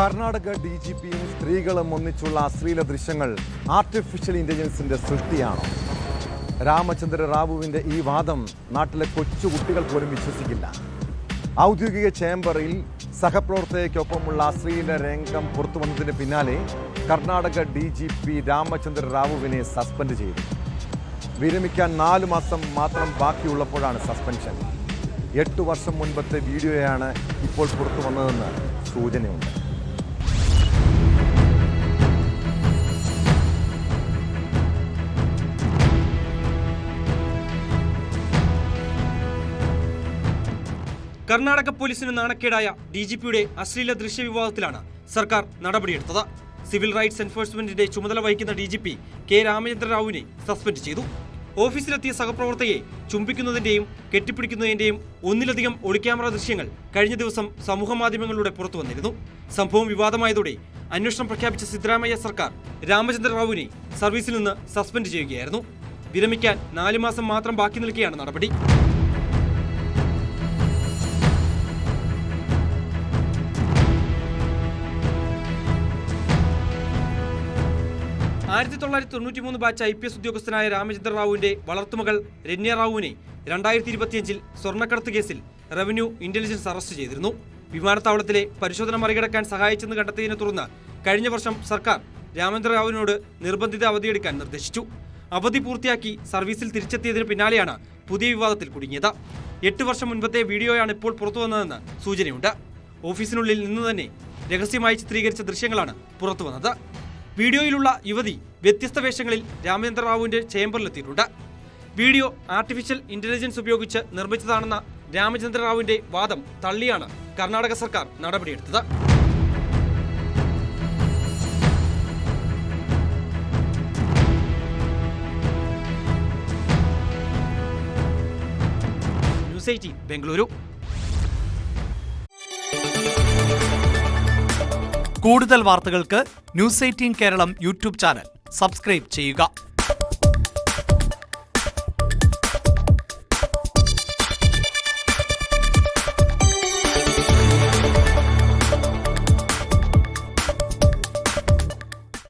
കർണാടക DGPയും സ്ത്രീകളും ഒന്നിച്ചുള്ള അശ്ലീല ദൃശ്യങ്ങൾ ആർട്ടിഫിഷ്യൽ ഇന്റലിജൻസിന്റെ സൃഷ്ടിയാണോ? രാമചന്ദ്ര റാവുവിന്റെ ഈ വാദം നാട്ടിലെ കൊച്ചുകുട്ടികൾ പോലും വിശ്വസിക്കില്ല. ഔദ്യോഗിക ചേംബറിൽ സഹപ്രവർത്തകയ്ക്കൊപ്പമുള്ള അശ്ലീല രംഗം പുറത്തു വന്നതിന് പിന്നാലെ കർണാടക DGP രാമചന്ദ്ര റാവുവിനെ സസ്പെൻഡ് ചെയ്തു. വിരമിക്കാൻ 4 മാസം മാത്രം ബാക്കിയുള്ളപ്പോഴാണ് സസ്പെൻഷൻ. 8 വർഷം മുൻപത്തെ വീഡിയോയാണ് ഇപ്പോൾ പുറത്തു വന്നതെന്ന് സൂചനയുണ്ട്. കർണാടക പോലീസിന് നാണക്കേടായ DGPയുടെ അശ്ലീല ദൃശ്യ വിവാദത്തിലാണ് സർക്കാർ നടപടിയെടുത്തത്. സിവിൽ റൈറ്റ്സ് എൻഫോഴ്സ്മെന്റിന്റെ ചുമതല വഹിക്കുന്ന DGP K. രാമചന്ദ്ര റാവുവിനെ സസ്പെൻഡ് ചെയ്തു. ഓഫീസിലെത്തിയ സഹപ്രവർത്തകയെ ചുംബിക്കുന്നതിന്റെയും കെട്ടിപ്പിടിക്കുന്നതിന്റെയും ഒന്നിലധികം ഒളിക്യാമറ ദൃശ്യങ്ങൾ കഴിഞ്ഞ ദിവസം സമൂഹമാധ്യമങ്ങളിലൂടെ പുറത്തു വന്നിരുന്നു. സംഭവം വിവാദമായതോടെ അന്വേഷണം പ്രഖ്യാപിച്ച സിദ്ധരാമയ്യ സർക്കാർ രാമചന്ദ്ര റാവുവിനെ സർവീസിൽ നിന്ന് സസ്പെൻഡ് ചെയ്യുകയായിരുന്നു. വിരമിക്കാൻ 4 മാസം മാത്രം ബാക്കി നിൽക്കെയാണ് നടപടി. ആയിരത്തി 1993 ബാച്ച് IPS ഉദ്യോഗസ്ഥനായ രാമചന്ദ്ര റാവുവിന്റെ വളർത്തുമകൾ രന്യ റാവുവിനെ 2025 സ്വർണ്ണക്കടത്ത് കേസിൽ റവന്യൂ ഇന്റലിജൻസ് അറസ്റ്റ് ചെയ്തിരുന്നു. വിമാനത്താവളത്തിലെ പരിശോധന മറികടക്കാൻ സഹായിച്ചെന്ന് കണ്ടെത്തിയതിനെ തുടർന്ന് കഴിഞ്ഞ വർഷം സർക്കാർ രാമചന്ദ്ര റാവുവിനോട് നിർബന്ധിത അവധിയെടുക്കാൻ നിർദ്ദേശിച്ചു. അവധി പൂർത്തിയാക്കി സർവീസിൽ തിരിച്ചെത്തിയതിന് പിന്നാലെയാണ് പുതിയ വിവാദത്തിൽ കുടുങ്ങിയത്. 8 വർഷം മുൻപത്തെ വീഡിയോയാണ് ഇപ്പോൾ പുറത്തുവന്നതെന്ന് സൂചനയുണ്ട്. ഓഫീസിനുള്ളിൽ നിന്ന് തന്നെ രഹസ്യമായി ചിത്രീകരിച്ച ദൃശ്യങ്ങളാണ് പുറത്തുവന്നത്. വീഡിയോയിലുള്ള യുവതി വ്യത്യസ്ത വേഷങ്ങളിൽ രാമചന്ദ്ര റാവുവിന്റെ ചേംബറിലെത്തിയിട്ടുണ്ട്. വീഡിയോ ആർട്ടിഫിഷ്യൽ ഇന്റലിജൻസ് ഉപയോഗിച്ച് നിർമ്മിച്ചതാണെന്ന രാമചന്ദ്ര റാവുവിന്റെ വാദം തള്ളിയാണ് കർണാടക സർക്കാർ നടപടിയെടുത്തത്. ന്യൂസ് 18 ബംഗളൂരു. കൂടുതൽ വാർത്തകൾക്ക് news 18 Keralam YouTube channel subscribe ചെയ്യുക.